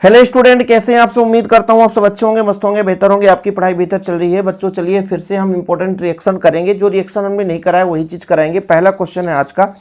Hello student, कैसे हैं आप सब। उम्मीद करता हूं आप सब अच्छे होंगे, मस्त होंगे, बेहतर होंगे, आपकी पढ़ाई बेहतर चल रही है। बच्चों चलिए फिर से हम इंपॉर्टेंट रिएक्शन करेंगे। जो रिएक्शन हमने नहीं कराया वही चीज कराएंगे। पहला क्वेश्चन है आज का,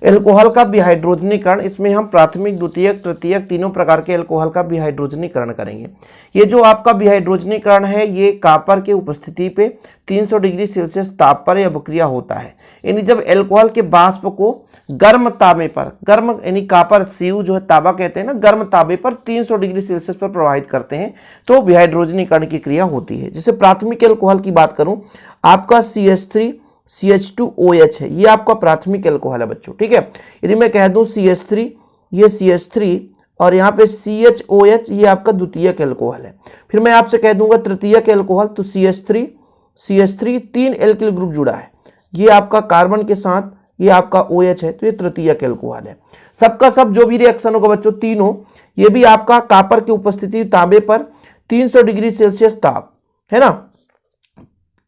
एल्कोहल का विहाइड्रोजनीकरण। इसमें हम प्राथमिक, द्वितीयक, तृतीयक तीनों प्रकार के एल्कोहल का विहाइड्रोजनीकरण करेंगे। ये जो आपका विहाइड्रोजनीकरण है ये कॉपर के उपस्थिति पे 300 डिग्री सेल्सियस ताप पर यह अभिक्रिया होता है। यानी जब एल्कोहल के वाष्प को गर्म ताबे पर, गर्म यानी कॉपर सीयू जो है ताबा कहते हैं ना, गर्म ताबे पर 300 डिग्री सेल्सियस पर प्रवाहित करते हैं तो विहाइड्रोजनीकरण की क्रिया होती है। जैसे प्राथमिक एल्कोहल की बात करूं, आपका CH3 CH2OH है, ये आपका प्राथमिक एल्कोहल है बच्चों। ठीक है, यदि मैं कह दूं CH3, ये CH3 और यहाँ पे CHOH, ये आपका द्वितीयक एल्कोहल है। फिर मैं आपसे कह दूंगा तृतीयक एल्कोहल, तो CH3 तीन एल्किल ग्रुप जुड़ा है, ये आपका कार्बन के साथ, ये आपका OH है, तो ये तृतीयक एल्कोहल है। सबका सब जो भी रिएक्शन होगा बच्चों तीनों, ये भी आपका कॉपर की उपस्थिति तांबे पर 300 डिग्री सेल्सियस ताप है ना,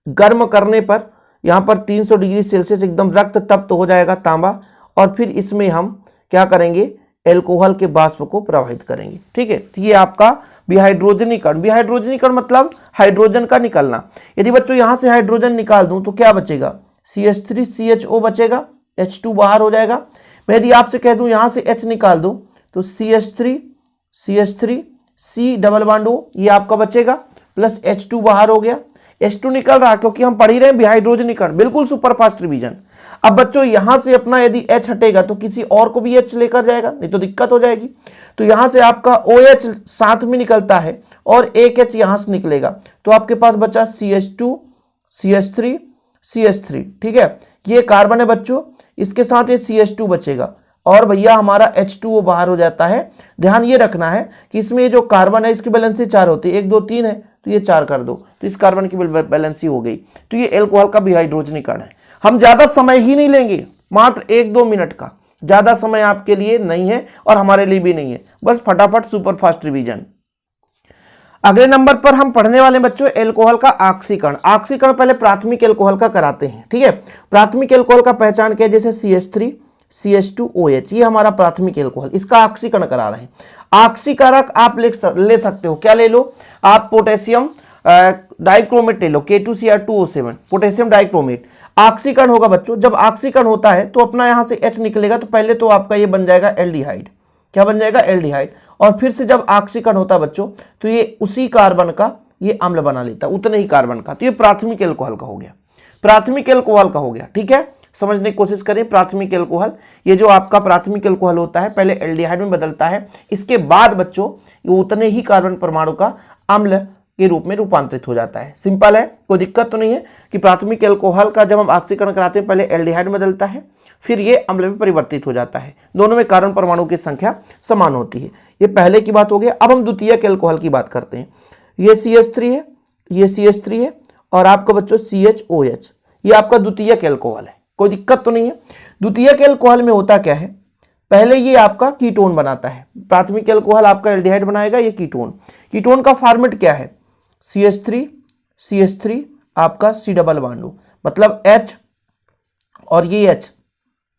गर्म करने पर यहां पर 300 डिग्री सेल्सियस एकदम रक्त तप्त हो जाएगा तांबा, और फिर इसमें हम क्या करेंगे, एल्कोहल के वाष्प को प्रवाहित करेंगे। ठीक है, तो ये आपका विहाइड्रोजनीकरण। विहाइड्रोजनीकरण मतलब हाइड्रोजन का निकलना। यदि बच्चों यहां से हाइड्रोजन निकाल दूं तो क्या बचेगा, CH3 CHO बचेगा, H2 बाहर हो जाएगा। मैं यदि आपसे कह दूं यहां से H निकाल दूं तो CH3 C double bond O, ये आपका बचेगा, प्लस H2 बाहर हो गया। H2 निकल रहा क्योंकि हम पढ़ ही रहे हैं विहाइड्रोजनीकरण, बिल्कुल सुपरफास्ट रिवीजन। अब बच्चों यहां से अपना यदि H हटेगा तो किसी और को भी H लेकर जाएगा, नहीं तो दिक्कत हो जाएगी। तो यहां से आपका OH साथ में निकलता है और एक H यहां से निकलेगा, तो आपके पास बचा CH2 CH3। ठीक है, ये कार्बन है बच्चों, इसके साथ ये CH2 बचेगा और भैया हमारा H2O बाहर हो जाता है। ध्यान ये रखना है कि इसमें ये जो कार्बन है इसकी वैलेंसी 4 होती है, 1 2 3 है, तो ये 4 कर दो, तो इस कार्बन की वैलेंसी हो गई। तो ये एल्कोहल का विहाइड्रोजनीकरण है। हम ज्यादा समय ही नहीं लेंगे, मात्र 1-2 मिनट का, ज्यादा समय आपके लिए नहीं है और हमारे लिए भी नहीं है, बस फटाफट सुपरफास्ट रिवीजन। अगले नंबर पर हम पढ़ने वाले बच्चों एल्कोहल का ऑक्सीकरण। ऑक्सीकरण पहले प्राथमिक एल्कोहल का कराते हैं। ठीक है, प्राथमिक एल्कोहल का पहचान क्या है, जैसे CH3 CH2OH, ये हमारा प्राथमिक एल्कोहल, इसका ऑक्सीकरण करा रहे हैं। ऑक्सीकारक आप ले सकते हो, क्या ले लो आप, पोटेशियम डाइक्रोमेट ले लो, K2Cr2O7, पोटेशियम डाइक्रोमेट। ऑक्सीकरण होगा बच्चों, जब ऑक्सीकरण होता है तो अपना यहां से H निकलेगा, तो पहले तो आपका ये बन जाएगा एल्डिहाइड। क्या बन जाएगा, एल्डिहाइड। और फिर से जब ऑक्सीकरण होता है बच्चों तो ये उसी कार्बन का ये अम्ल बना लेता, उतने ही कार्बन का, तो ये प्राथमिक एल्कोहल का हो गया, प्राथमिक एल्कोहल का हो गया। ठीक है, समझने की कोशिश करें। प्राथमिक एल्कोहल, ये जो आपका प्राथमिक एल्कोहल होता है पहले एल्डिहाइड में बदलता है, इसके बाद बच्चों ये उतने ही कार्बन परमाणु का अम्ल के रूप में रूपांतरित हो जाता है। सिंपल है, कोई दिक्कत तो नहीं है कि प्राथमिक एल्कोहल का जब हम ऑक्सीकरण कराते हैं पहले एल्डिहाइड में बदलता है, फिर ये अम्ल में परिवर्तित हो जाता है। दोनों में कार्बन परमाणु की संख्या समान होती है। ये पहले की बात हो गई। अब हम द्वितीयक एल्कोहल की बात करते हैं। ये CH3 है, ये CH3 है और आपका बच्चों CHOH, ये आपका द्वितीयक एल्कोहल है, कोई दिक्कत तो नहीं है। द्वितीयक एल्कोहल में होता क्या है, पहले ये आपका कीटोन बनाता है। प्राथमिक एल्कोहल आपका एल्डिहाइड बनाएगा, ये कीटोन का फॉर्मेट क्या है, CH3 आपका C डबल बॉन्ड O, मतलब H और ये H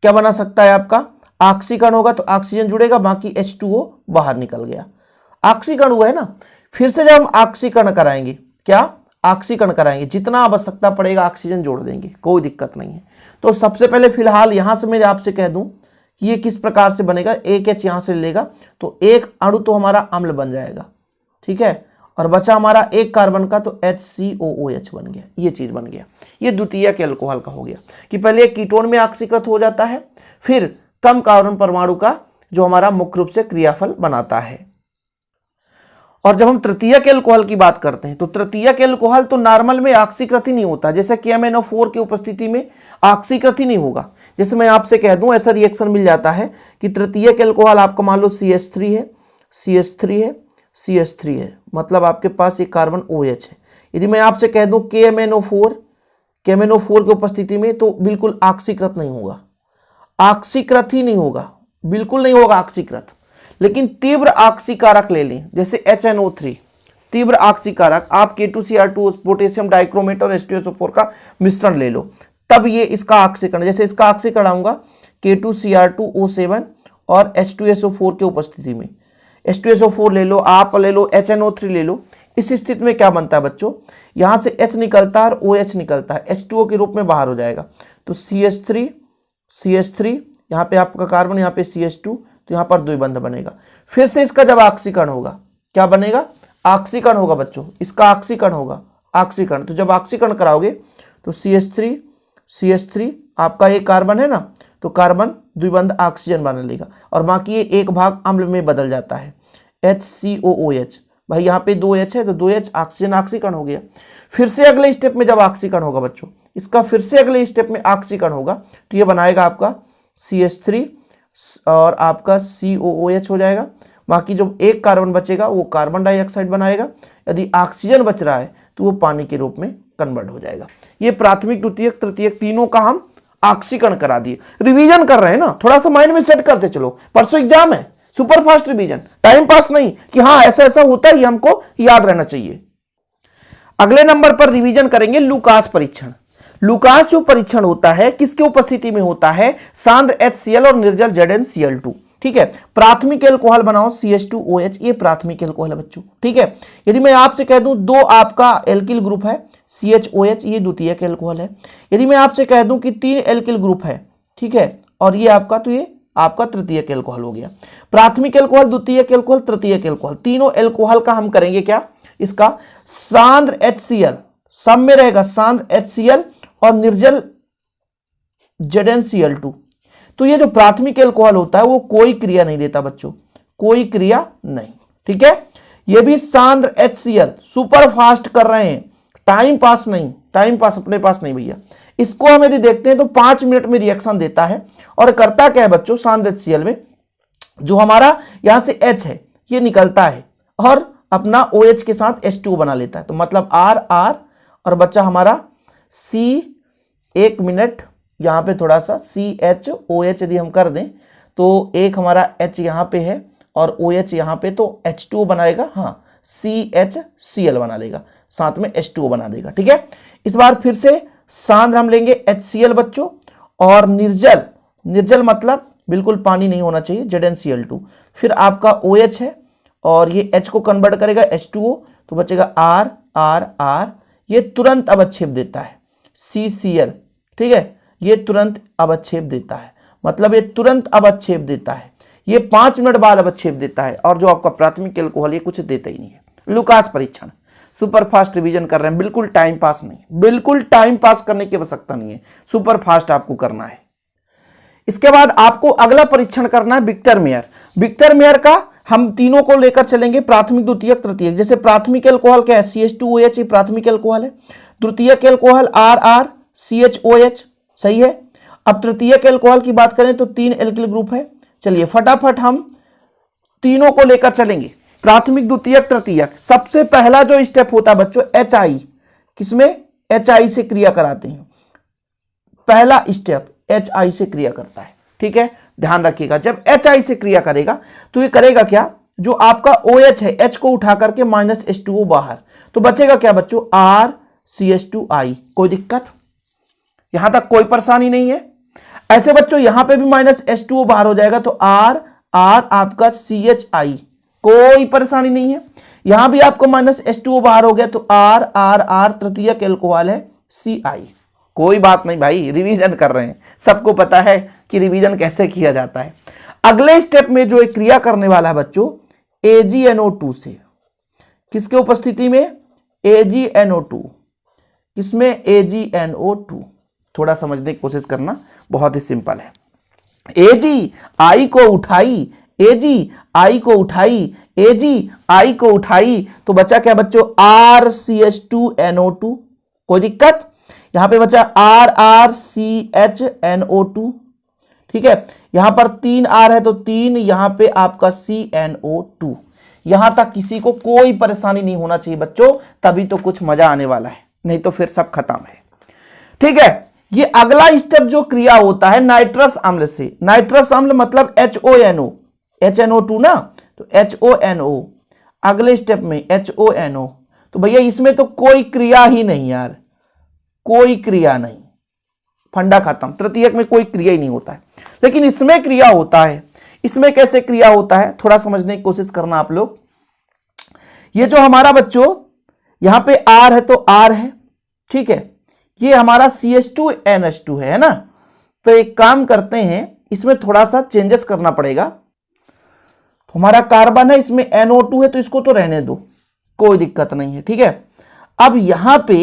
क्या बना सकता है आपका, ऑक्सीकरण होगा तो ऑक्सीजन जुड़ेगा, बाकी H2O बाहर निकल गया, ऑक्सीकरण हुआ है ना। फिर से जब हम ऑक्सीकरण कराएंगे, क्या ऑक्सीकरण कराएंगे, जितना आवश्यकता पड़ेगा ऑक्सीजन जोड़ देंगे, कोई दिक्कत नहीं है। तो सबसे पहले फिलहाल यहां से मैं आपसे कह दूं कि ये किस प्रकार से बनेगा, एक H यहां से लेगा तो एक अणु तो हमारा अम्ल बन जाएगा। ठीक है, और बचा हमारा एक कार्बन का, तो HCOOH बन गया, ये चीज बन गया। ये द्वितीयक एल्कोहल का हो गया कि पहले एक कीटोन में ऑक्सीकृत हो जाता है, फिर कम कार्बन परमाणु का जो हमारा मुख्य रूप से क्रियाफल बनाता है। और जब हम तृतीयक एल्कोहल की बात करते हैं तो तृतीयक एल्कोहल तो नॉर्मल में ऑक्सीकृत ही नहीं होता, जैसे KMnO4 की उपस्थिति में ऑक्सीकृत ही नहीं होगा। जैसे मैं आपसे कह दूं ऐसा रिएक्शन मिल जाता है कि तृतीयक एल्कोहल आपको मान लो CH3 है, मतलब आपके पास एक कार्बन OH है। यदि मैं आपसे कह दूं KMnO4 की उपस्थिति में, तो बिल्कुल ऑक्सीकृत नहीं होगा, ऑक्सीकृत ही नहीं होगा, बिल्कुल नहीं होगा ऑक्सीकृत। लेकिन तीव्र ऑक्सीकारक ले लें, जैसे HNO3, तीव्र ऑक्सीकारक आप K2Cr2 पोटेशियम डाइक्रोमेट और H2SO4 का मिश्रण ले लो, तब ये इसका ऑक्सीकरण, जैसे इसका ऑक्सीकरण आऊंगा K2Cr2O7 और H2SO4 की उपस्थिति में, H2SO4 ले लो, आप ले लो, HNO3 ले लो। इस स्थिति में क्या बनता है बच्चों, यहां से H निकलता है और OH निकलता है, H2O के रूप में बाहर हो जाएगा। तो CH3 यहाँ पे आपका कार्बन, यहाँ पे CH2, तो यहाँ पर द्विबंध बनेगा। फिर से इसका जब ऑक्सीकरण होगा, क्या बनेगा, ऑक्सीकरण होगा बच्चों, इसका ऑक्सीकरण होगा, ऑक्सीकरण। तो जब ऑक्सीकरण कराओगे तो CH3 आपका एक कार्बन है ना, तो कार्बन द्विबंध ऑक्सीजन बना लेगा और बाकी ये एक भाग अम्ल में बदल जाता है, HCOOH। भाई यहाँ पे 2H है तो 2H ऑक्सीजन ऑक्सीकरण हो गया। फिर से अगले स्टेप में जब ऑक्सीकरण होगा बच्चों, इसका फिर से अगले स्टेप में ऑक्सीकरण होगा तो ये बनाएगा आपका CH3 और आपका COOH हो जाएगा। बाकी जो एक कार्बन बचेगा वो कार्बन डाइऑक्साइड बनाएगा। यदि ऑक्सीजन बच रहा है तो वो पानी के रूप में कन्वर्ट हो जाएगा। ये प्राथमिक, द्वितीयक, तृतीयक तीनों का हम ऑक्सीकरण करा दिए। रिवीजन कर रहे हैं ना, थोड़ा सा माइंड में सेट करते चलो, परसों एग्जाम है, super fast revision, time pass नहीं कि हाँ ऐसा ऐसा होता है, ये हमको याद रहना चाहिए। अगले नंबर पर रिवीजन करेंगे लुकास परीक्षण। लुकास जो परीक्षण होता है किसके उपस्थिति में होता है, सांद्र HCl और निर्जल ZnCl2। ठीक है, प्राथमिक एल्कोहल बनाओ CH2OH, ये प्राथमिक एल्कोहल है बच्चों। ठीक है, यदि मैं आपसे कह दूं दो आपका एल्किल ग्रुप है CHOH, ये द्वितीयक एल्कोहल है। यदि मैं आपसे कह दूं कि 3 एल्किल ग्रुप है, ठीक है, और ये आपका, तो ये आपका तृतीयक एल्कोहल हो गया। प्राथमिक एल्कोहल, द्वितीयक एल्कोहल, तृतीयक एल्कोहल, तीनों एल्कोहल का हम करेंगे क्या, इसका सांद्र HCl, सब में रहेगा सांद्र HCl और निर्जल ZnCl2। तो ये जो प्राथमिक एल्कोहल होता है वो कोई क्रिया नहीं देता बच्चों, कोई क्रिया नहीं। ठीक है, ये भी सांद्र HCl, सुपर फास्ट कर रहे हैं, टाइम पास नहीं, टाइम पास अपने पास नहीं भैया। इसको हम यदि देखते हैं तो 5 मिनट में रिएक्शन देता है और करता क्या है बच्चों, सांद्र HCl में जो हमारा यहां से H है ये निकलता है और अपना OH के साथ H2O बना लेता है। तो मतलब R और बच्चा हमारा C, 1 मिनट यहां पे थोड़ा सा CHOH यदि हम कर दें तो एक हमारा H यहां पे है और OH यहां पे, तो H2O बनाएगा, हाँ CHCl बना लेगा, साथ में H2O बना देगा। ठीक है, इस बार फिर से सांद्र हम लेंगे HCl बच्चों और निर्जल मतलब बिल्कुल पानी नहीं होना चाहिए, ZnCl2। फिर आपका OH है और ये H को कन्वर्ट करेगा H2O, तो बचेगा R, ये तुरंत अवक्षेप देता है CCl। ठीक है, ये तुरंत अवक्षेप देता है, मतलब ये तुरंत अवक्षेप देता है, ये 5 मिनट बाद अवक्षेप देता है। और जो आपका प्राथमिक एल्कोहल ये कुछ देता ही नहीं है। लुकास परीक्षण, सुपर फास्ट रिवीजन कर रहे हैं, बिल्कुल टाइम पास नहीं, बिल्कुल टाइम पास करने की आवश्यकता नहीं है, सुपर फास्ट आपको करना है। इसके बाद आपको अगला परीक्षण करना है विक्टर मेयर। विक्टर मेयर का हम तीनों को लेकर चलेंगे, प्राथमिक, द्वितीयक, तृतीयक। जैसे प्राथमिक एल्कोहल क्या है, CH2OH, ये प्राथमिक एल्कोहल है। द्वितीयक एल्कोहल RR CHOH, सही है। अब तृतीयक एल्कोहल की बात करें तो 3 एल्किल ग्रुप है। चलिए फटाफट हम तीनों को लेकर चलेंगे, प्राथमिक, द्वितीयक, तृतीयक। सबसे पहला जो स्टेप होता है बच्चों HI, किसमें, HI से क्रिया कराते हैं। पहला स्टेप HI से क्रिया करता है। ठीक है, ध्यान रखिएगा, जब HI से क्रिया करेगा तो ये करेगा क्या, जो आपका OH है H को उठा करके -H2O बाहर, तो बचेगा क्या बच्चों, RCH2I। कोई दिक्कत, यहां तक कोई परेशानी नहीं है। ऐसे बच्चों यहां पे भी -H2O बाहर हो जाएगा तो R आपका CHI, कोई परेशानी नहीं है। यहां भी आपको -H2O बाहर हो गया तो R तृतीयक एल्कोहल है CI। कोई बात नहीं भाई, रिवीजन कर रहे हैं, सबको पता है कि रिवीजन कैसे किया जाता है। अगले स्टेप में जो एक क्रिया करने वाला है बच्चों AgNO2 से, किसके उपस्थिति में, AgNO2, किसमें, AgNO2। थोड़ा समझने की कोशिश करना, बहुत ही सिंपल है। AgI को उठाई, AgI को उठाई, AgI को उठाई, तो बचा क्या बच्चों, RCH2NO2। कोई दिक्कत, यहां पे बचा RRCHNO2। ठीक है, यहां पर 3 R है तो 3, यहां पे आपका CNO2। यहां तक किसी को कोई परेशानी नहीं होना चाहिए बच्चों, तभी तो कुछ मजा आने वाला है, नहीं तो फिर सब खत्म है। ठीक है, ये अगला स्टेप जो क्रिया होता है नाइट्रस अम्ल से। नाइट्रस अम्ल मतलब HONO, HNO2 ना, तो HONO। अगले स्टेप में HONO, तो भैया इसमें तो कोई क्रिया ही नहीं यार, कोई क्रिया नहीं, फंडा खत्म। तृतीयक में कोई क्रिया ही नहीं होता है, लेकिन इसमें क्रिया होता है। इसमें कैसे क्रिया होता है थोड़ा समझने की कोशिश करना आप लोग। ये जो हमारा बच्चों यहां पे R है तो R है, ठीक है, ये हमारा CH2NH2 है ना। तो एक काम करते हैं, इसमें थोड़ा सा चेंजेस करना पड़ेगा। तो हमारा कार्बन है, इसमें NO2 है तो इसको तो रहने दो, कोई दिक्कत नहीं है, ठीक है। अब यहां पे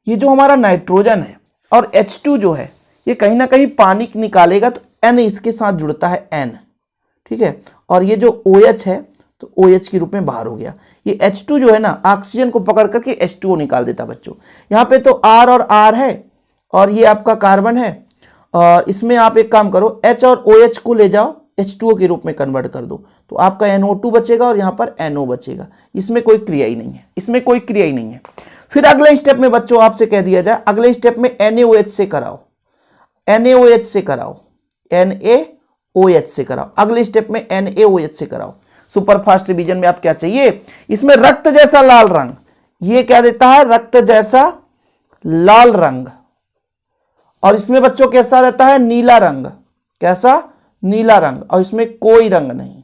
ये जो हमारा नाइट्रोजन है और H2 जो है ये कहीं ना कहीं पानी निकालेगा तो N इसके साथ जुड़ता है N, ठीक है। और ये जो OH है तो OH के रूप में बाहर हो गया। ये H2 जो है ना ऑक्सीजन को पकड़ करके H2O निकाल देता बच्चों। यहाँ पे तो R और R है और ये आपका कार्बन है, और इसमें आप एक काम करो H और OH को ले जाओ H2O के रूप में कन्वर्ट कर दो, तो आपका NO2 बचेगा और यहाँ पर NO बचेगा। इसमें कोई क्रिया ही नहीं है, इसमें कोई क्रिया ही नहीं है। फिर अगले स्टेप में बच्चों आपसे कह दिया जाए, अगले स्टेप में NaOH से कराओ, NaOH से कराओ, NaOH से कराओ, अगले स्टेप में NaOH से कराओ। सुपर फास्ट रिवीजन में आप क्या चाहिए, इसमें रक्त जैसा लाल रंग, ये क्या देता है, रक्त जैसा लाल रंग। और इसमें बच्चों कैसा रहता है, नीला रंग, कैसा, नीला रंग। और इसमें कोई रंग नहीं,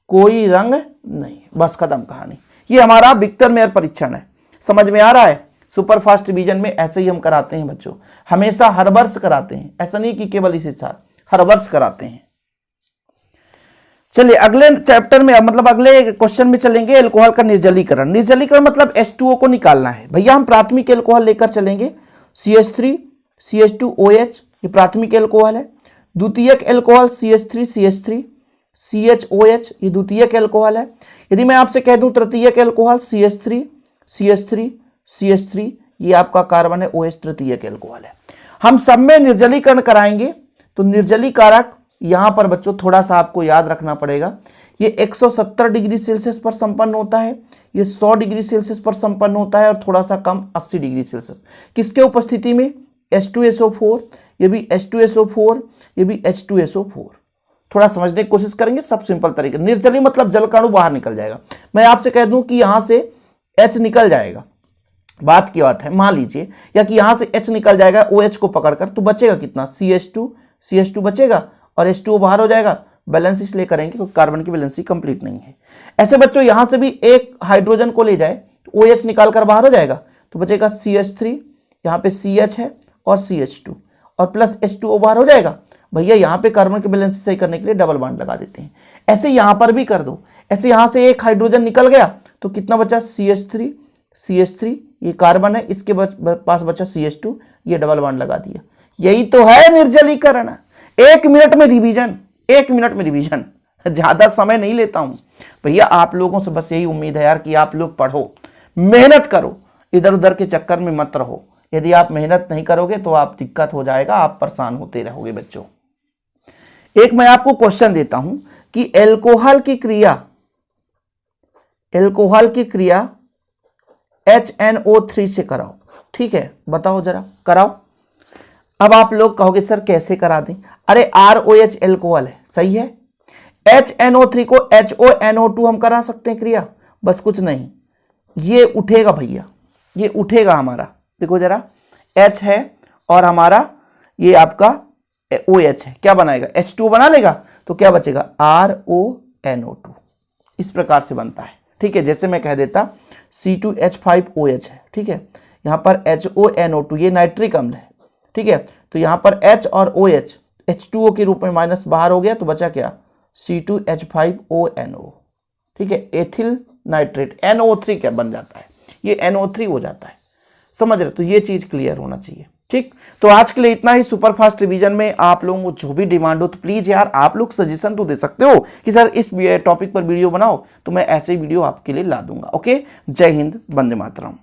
कोई रंग नहीं, बस खत्म कहानी। ये हमारा विक्टर मेयर परीक्षण है, समझ में आ रहा है। सुपर फास्ट रिवीजन में ऐसे ही हम कराते हैं बच्चों, हमेशा हर वर्ष कराते हैं, ऐसा नहीं कि केवल इसी साल, हर वर्ष कराते हैं। चलिए अगले चैप्टर में, मतलब अगले क्वेश्चन में चलेंगे, एल्कोहल का निर्जलीकरण। निर्जलीकरण मतलब H2O को निकालना है भैया। हम प्राथमिक एल्कोहल लेकर चलेंगे, CH3 CH2OH ये प्राथमिक एल्कोहल है। द्वितीयक एल्कोहल CH3 CH3 CHOH ये द्वितीयक एल्कोहल है। यदि मैं आपसे कह दूं तृतीयक एल्कोहल CH3 CH3 CH3 ये आपका कार्बन है, OH तृतीयक एल्कोहल है। हम सब में निर्जलीकरण कराएंगे। तो निर्जलीकारक यहां पर बच्चों थोड़ा सा आपको याद रखना पड़ेगा, ये 170 डिग्री सेल्सियस पर संपन्न होता है, ये 100 डिग्री सेल्सियस पर संपन्न होता है, और थोड़ा सा कम 80 डिग्री सेल्सियस। किसके उपस्थिति में, H2SO4, ये भी H2SO4, ये भी H2SO4। थोड़ा समझने की कोशिश करेंगे, सब सिंपल तरीके। निर्जली मतलब जल का अणु बाहर निकल जाएगा। मैं आपसे कह दूं कि यहां से H निकल जाएगा, बात की बात है, मान लीजिए, या कि यहां से H निकल जाएगा OH को पकड़कर, तो बचेगा कितना, CH2 बचेगा और H2O बाहर हो जाएगा। बैलेंस इसलिए करेंगे क्योंकि कार्बन की बैलेंसी कंप्लीट नहीं है। ऐसे बच्चों यहां से भी एक हाइड्रोजन को ले जाए तो OH निकाल कर बाहर हो जाएगा, तो बचेगा CH3, यहाँ पे CH है और CH2 और प्लस H2O बाहर हो जाएगा। भैया यहाँ पे कार्बन की बैलेंसी सही करने के लिए डबल बॉन्ड लगा देते हैं। ऐसे यहां पर भी कर दो, ऐसे यहां से एक हाइड्रोजन निकल गया तो कितना बचा, CH3 ये कार्बन है, इसके पास बचा CH2, ये डबल बॉन्ड लगा दिया। यही तो है निर्जलीकरण। 1 मिनट में रिवीजन, 1 मिनट में रिवीजन, ज्यादा समय नहीं लेता हूं भैया। आप लोगों से बस यही उम्मीद है यार कि आप लोग पढ़ो, मेहनत करो, इधर उधर के चक्कर में मत रहो। यदि आप मेहनत नहीं करोगे तो आप दिक्कत हो जाएगा, आप परेशान होते रहोगे बच्चों। एक मैं आपको क्वेश्चन देता हूं कि एल्कोहल की क्रिया HNO3 से कराओ, ठीक है, बताओ जरा, कराओ। अब आप लोग कहोगे सर कैसे करा दें, अरे ROH एल्कोहल है, सही है। HNO3 को HONO2 हम करा सकते हैं क्रिया, बस कुछ नहीं, ये उठेगा भैया, ये उठेगा हमारा, देखो जरा, H है और हमारा ये आपका OH है, क्या बनाएगा, H2 बना लेगा, तो क्या बचेगा, RONO2। इस प्रकार से बनता है, ठीक है। जैसे मैं कह देता C2H5OH है, ठीक है, यहां पर HONO2 ये नाइट्रिक अम्ल है, ठीक है। तो यहां पर H और OH H2O के रूप में माइनस बाहर हो गया, तो बचा क्या, C2H5ONO, ठीक है, एथिल नाइट्रेट NO3 क्या बन जाता है, ये NO3 हो जाता है, समझ रहे। तो ये चीज क्लियर होना चाहिए, ठीक। तो आज के लिए इतना ही। सुपर फास्ट रिवीजन में आप लोगों को जो भी डिमांड हो तो प्लीज यार आप लोग सजेशन तो दे सकते हो कि सर इस टॉपिक पर वीडियो बनाओ, तो मैं ऐसे वीडियो आपके लिए ला दूंगा। ओके, जय हिंद, वंदे मातरम।